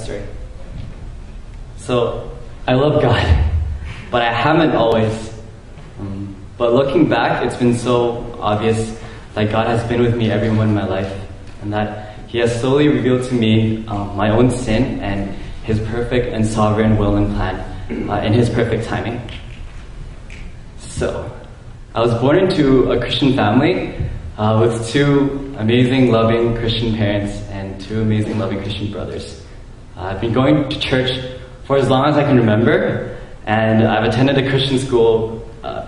story. So, I love God, but I haven't always. But looking back, it's been so obvious that God has been with me every moment in my life, and that He has slowly revealed to me my own sin and His perfect and sovereign will and plan in His perfect timing. So, I was born into a Christian family with two amazing, loving Christian parents and two amazing, loving Christian brothers. I've been going to church for as long as I can remember, and I've attended a Christian school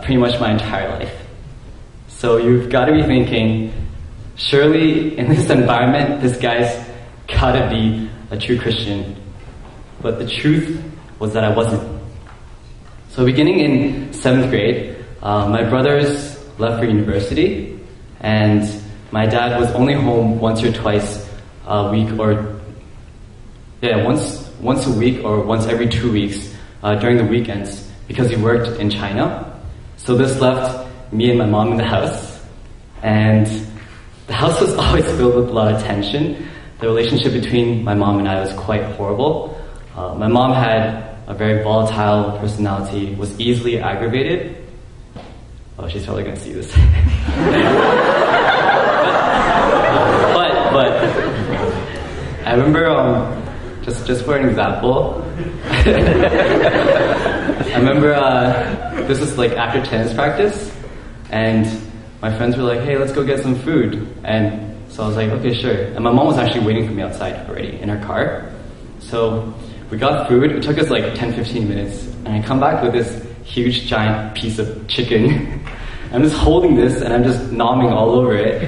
pretty much my entire life. So you've got to be thinking, surely in this environment, this guy's gotta be a true Christian. But the truth was that I wasn't. So beginning in 7th grade, my brothers left for university, and my dad was only home once or twice a week, once a week or once every 2 weeks during the weekends, because he worked in China. So this left me and my mom in the house, and the house was always filled with a lot of tension. The relationship between my mom and I was quite horrible. My mom had a very volatile personality, was easily aggravated. Oh, she's probably going to see this. but I remember, just for an example, I remember this was like after tennis practice, and my friends were like, hey, let's go get some food. And so I was like, okay, sure. And my mom was actually waiting for me outside already in her car. So we got food. It took us like 10-15 minutes, and I come back with this huge giant piece of chicken. I'm just holding this and I'm just nomming all over it.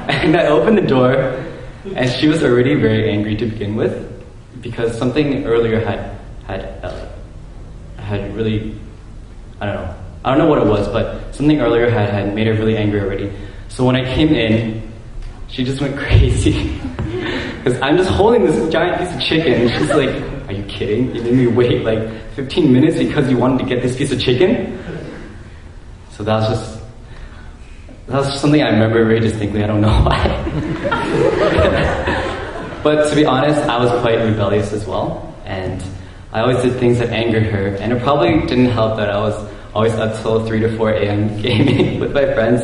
And I opened the door, and she was already very angry to begin with, because something earlier had really, I don't know what it was, but something earlier had made her really angry already. So when I came in, she just went crazy. Because I'm just holding this giant piece of chicken, and she's like, are you kidding? You made me wait like 15 minutes because you wanted to get this piece of chicken? So that was just something I remember very distinctly. I don't know why. But to be honest, I was quite rebellious as well, and I always did things that angered her, and it probably didn't help that I was always up till 3 to 4 a.m. gaming with my friends,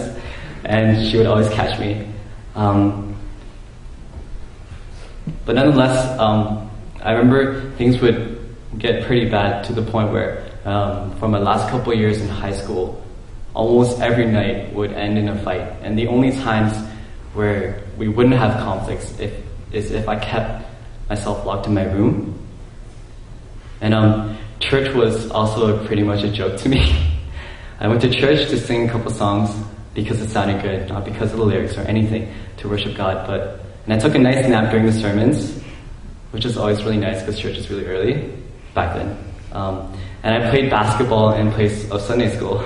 and she would always catch me. But nonetheless, I remember things would get pretty bad to the point where for my last couple of years in high school, almost every night would end in a fight. And the only times where we wouldn't have conflicts is if I kept myself locked in my room. And church was also pretty much a joke to me. I went to church to sing a couple songs because it sounded good, not because of the lyrics or anything, to worship God. And I took a nice nap during the sermons, which is always really nice because church is really early back then. And I played basketball in place of Sunday school.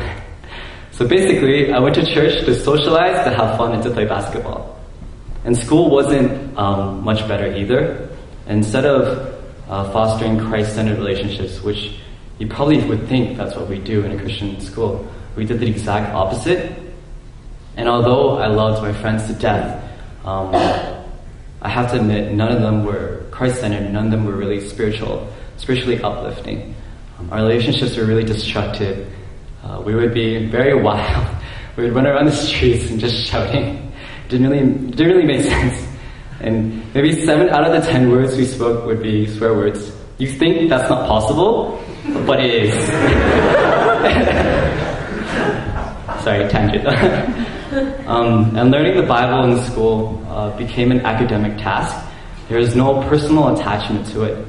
So basically, I went to church to socialize, to have fun, and to play basketball. And school wasn't much better either. Instead of fostering Christ-centered relationships, which you probably would think that's what we do in a Christian school, we did the exact opposite. And although I loved my friends to death, I have to admit, none of them were Christ-centered, none of them were really spiritually uplifting. Our relationships were really destructive. We would be very wild. We would run around the streets and just shouting. Didn't really make sense. And maybe 7 out of the 10 words we spoke would be swear words. You think that's not possible, but it is. Sorry, tangent. And learning the Bible in school became an academic task. There was no personal attachment to it.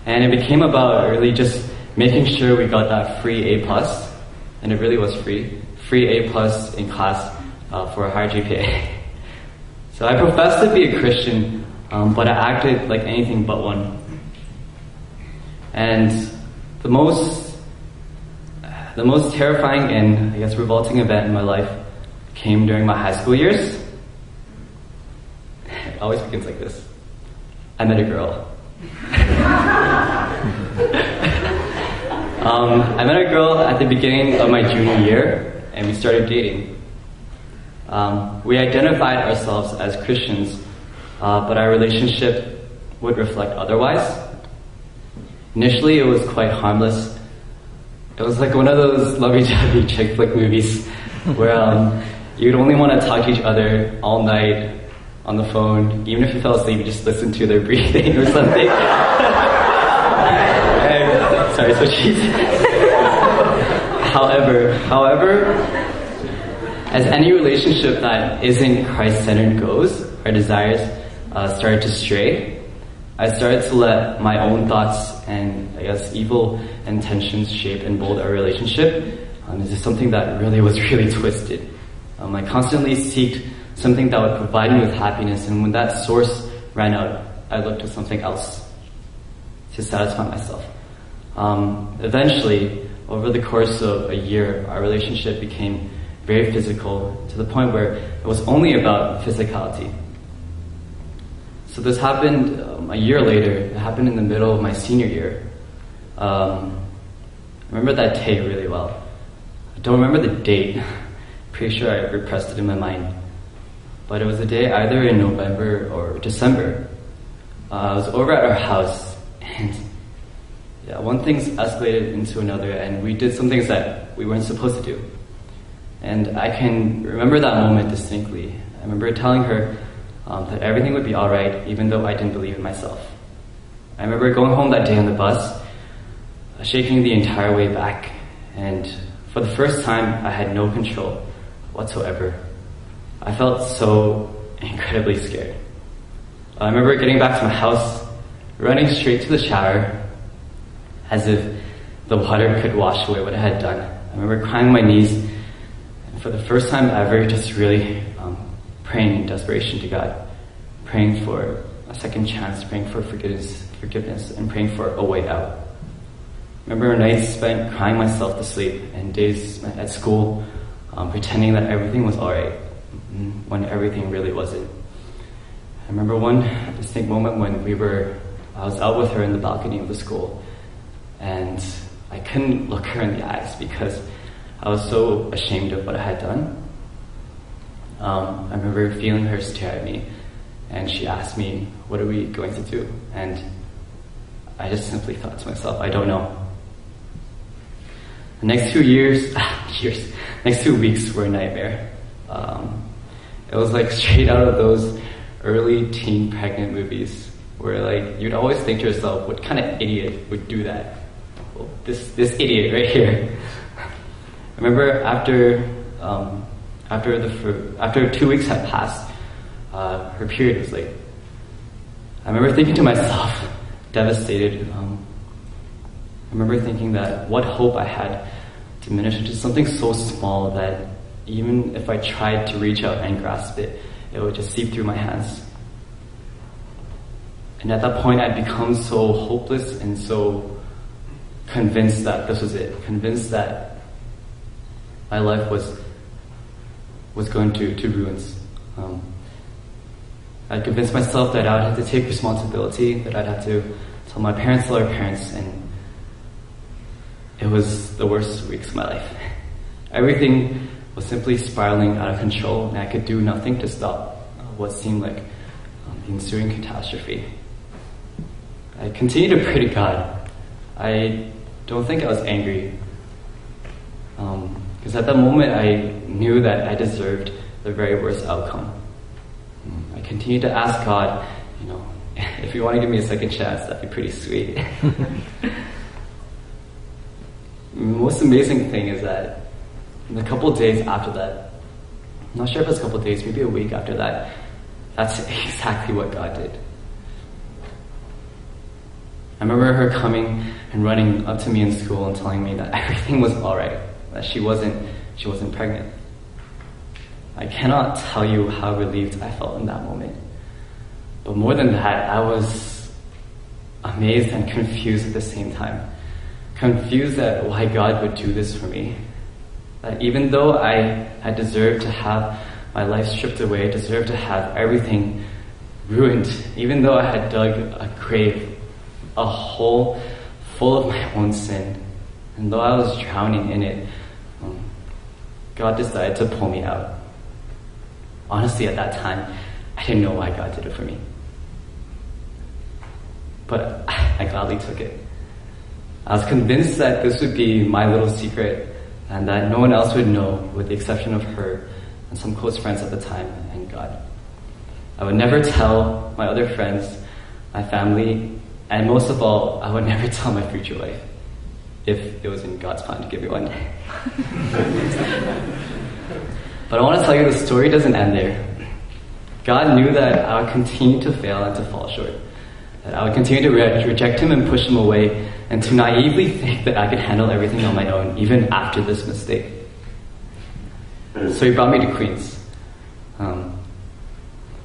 And it became about really just making sure we got that free A+, and it really was free A+ in class for a higher GPA. So I professed to be a Christian, but I acted like anything but one. And the most terrifying and, I guess, revolting event in my life came during my high school years. It always begins like this. I met a girl. I met a girl at the beginning of my junior year, and we started dating. We identified ourselves as Christians, but our relationship would reflect otherwise. Initially, it was quite harmless. It was like one of those lovey-dovey chick flick movies where you'd only want to talk to each other all night on the phone. Even if you fell asleep, you just listen to their breathing or something. Sorry, so cheesy. However, as any relationship that isn't Christ-centered goes, our desires started to stray. I started to let my own thoughts and, I guess, evil intentions shape and mold our relationship. This is something that really was really twisted. I constantly seeked something that would provide me with happiness, and when that source ran out, I looked to something else to satisfy myself. Eventually, over the course of a year, our relationship became very physical, to the point where it was only about physicality. So this happened a year later. It happened in the middle of my senior year. I remember that day really well. I don't remember the date. Pretty sure I repressed it in my mind. But it was a day either in November or December. I was over at our house, and one thing's escalated into another, and we did some things that we weren't supposed to do. And I can remember that moment distinctly. I remember telling her that everything would be alright, even though I didn't believe in myself. I remember going home that day on the bus, shaking the entire way back, and for the first time, I had no control whatsoever. I felt so incredibly scared. I remember getting back to my house, running straight to the shower, as if the water could wash away what I had done. I remember crying on my knees, and for the first time ever, just really praying in desperation to God, praying for a second chance, praying for forgiveness, and praying for a way out. I remember nights spent crying myself to sleep, and days spent at school pretending that everything was alright, when everything really wasn't. I remember one distinct moment when I was out with her in the balcony of the school, and I couldn't look her in the eyes because I was so ashamed of what I had done. I remember feeling her stare at me, and she asked me, "What are we going to do?" And I just simply thought to myself, I don't know. The next 2 next 2 weeks were a nightmare. It was like straight out of those early teen pregnant movies where like you'd always think to yourself, what kind of idiot would do that? Well, this idiot right here. I remember after 2 weeks had passed, her period was late. I remember thinking to myself, devastated, I remember thinking that what hope I had diminished into something so small that even if I tried to reach out and grasp it, it would just seep through my hands. And at that point, I'd become so hopeless and so convinced that this was it, convinced that my life was going to ruins. I convinced myself that I would have to take responsibility, that I'd have to tell my parents, tell our parents, and it was the worst weeks of my life. Everything was simply spiraling out of control, and I could do nothing to stop what seemed like the ensuing catastrophe. I continued to pray to God. I don't think I was angry, because at that moment I knew that I deserved the very worst outcome. I continued to ask God, if you want to give me a second chance, that'd be pretty sweet. The most amazing thing is that in a couple days after that, I'm not sure if it's a couple days, maybe a week after that, that's exactly what God did. I remember her coming and running up to me in school and telling me that everything was alright, that she wasn't pregnant. I cannot tell you how relieved I felt in that moment. But more than that, I was amazed and confused at the same time. Confused at why God would do this for me. That even though I had deserved to have my life stripped away, deserved to have everything ruined, even though I had dug a grave, a hole full of my own sin, and though I was drowning in it, God decided to pull me out. Honestly, at that time, I didn't know why God did it for me. but I gladly took it. I was convinced that this would be my little secret and that no one else would know, with the exception of her and some close friends at the time and God. I would never tell my other friends, my family, and most of all, I would never tell my future wife, if it was in God's plan to give me one day. But I want to tell you, the story doesn't end there. God knew that I would continue to fail and to fall short, that I would continue to reject him and push him away, and to naively think that I could handle everything on my own, even after this mistake. So he brought me to Queens. I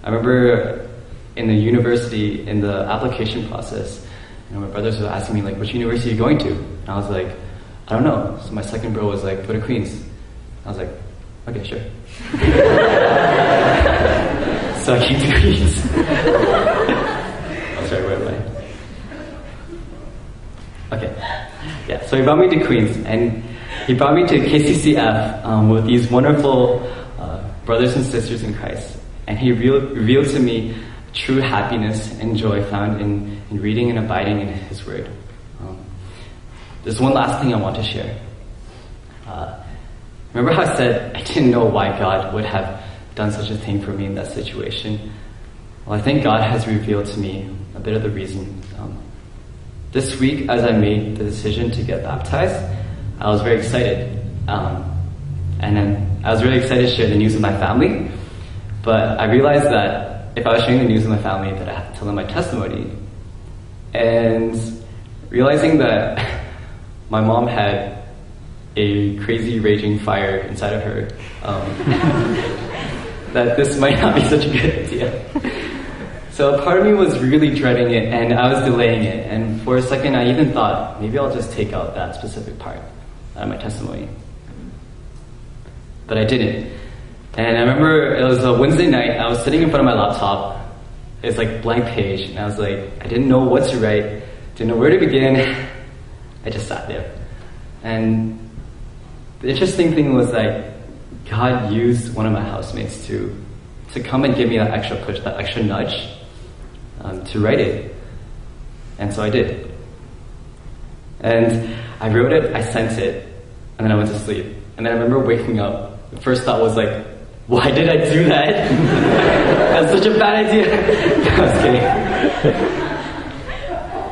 remember in the university, in the application process, my brothers were asking me, like, which university are you going to? And I was like, I don't know. So my second bro was like, go to Queens. I was like, okay, sure. So I came to Queens. Oh, sorry, where am I? Okay. Yeah, so he brought me to Queens, and he brought me to KCCF with these wonderful brothers and sisters in Christ. And he revealed to me true happiness and joy found in reading and abiding in his word. There's one last thing I want to share. Remember how I said I didn't know why God would have done such a thing for me in that situation? Well, I think God has revealed to me a bit of the reason. This week, as I made the decision to get baptized, I was very excited. And then I was really excited to share the news with my family. But I realized that if I was sharing the news with my family, that I had to tell them my testimony. And realizing that my mom had a crazy raging fire inside of her, that this might not be such a good idea. So part of me was really dreading it, and I was delaying it. And for a second, I even thought, maybe I'll just take out that specific part out of my testimony. But I didn't. And I remember it was a Wednesday night, I was sitting in front of my laptop. It's like blank page, and I was like, I didn't know what to write, didn't know where to begin. I just sat there. And the interesting thing was that God used one of my housemates to come and give me that extra push, that extra nudge, to write it. And so I did. And I wrote it, I sent it, and then I went to sleep. And then I remember waking up. The first thought was like, why did I do that? That's such a bad idea. I was kidding.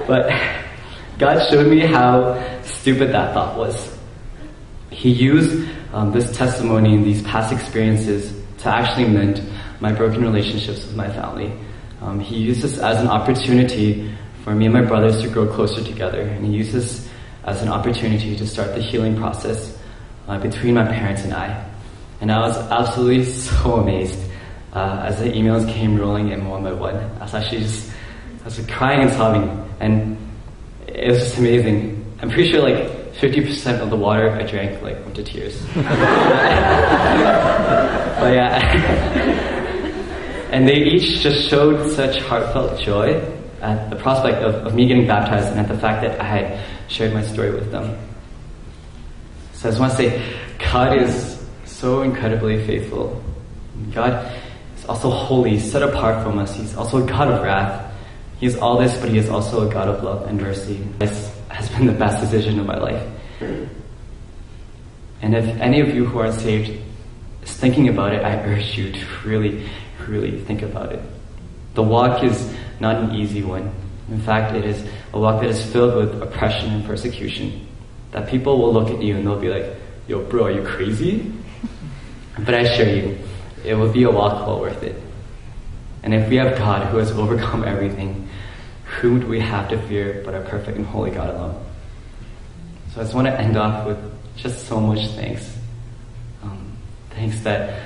But God showed me how stupid that thought was. He used this testimony and these past experiences to actually mend my broken relationships with my family. He used this as an opportunity for me and my brothers to grow closer together. And he used this as an opportunity to start the healing process between my parents and I. And I was absolutely so amazed as the emails came rolling in one by one. I was crying and sobbing, and it was just amazing. I'm pretty sure like 50% of the water I drank like went to tears. But yeah, and they each just showed such heartfelt joy at the prospect of me getting baptized and at the fact that I had shared my story with them. So I just want to say, God is so incredibly faithful. God is also holy, set apart from us. He's also a God of wrath. He is all this, but he is also a God of love and mercy. This has been the best decision of my life. And if any of you who are saved is thinking about it, I urge you to really, really think about it. The walk is not an easy one. In fact, it is a walk that is filled with oppression and persecution. That people will look at you and they'll be like, yo, bro, are you crazy? But I assure you, it will be a walk well worth it. And if we have God who has overcome everything, who do we have to fear but our perfect and holy God alone? So I just want to end off with just so much thanks. Thanks that,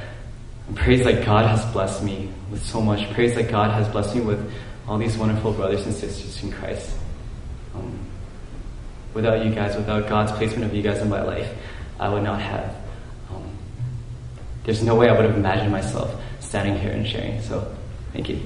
praise that God has blessed me with so much. Praise that God has blessed me with all these wonderful brothers and sisters in Christ. Without you guys, without God's placement of you guys in my life, I would not have. There's no way I would have imagined myself standing here and sharing. So, thank you.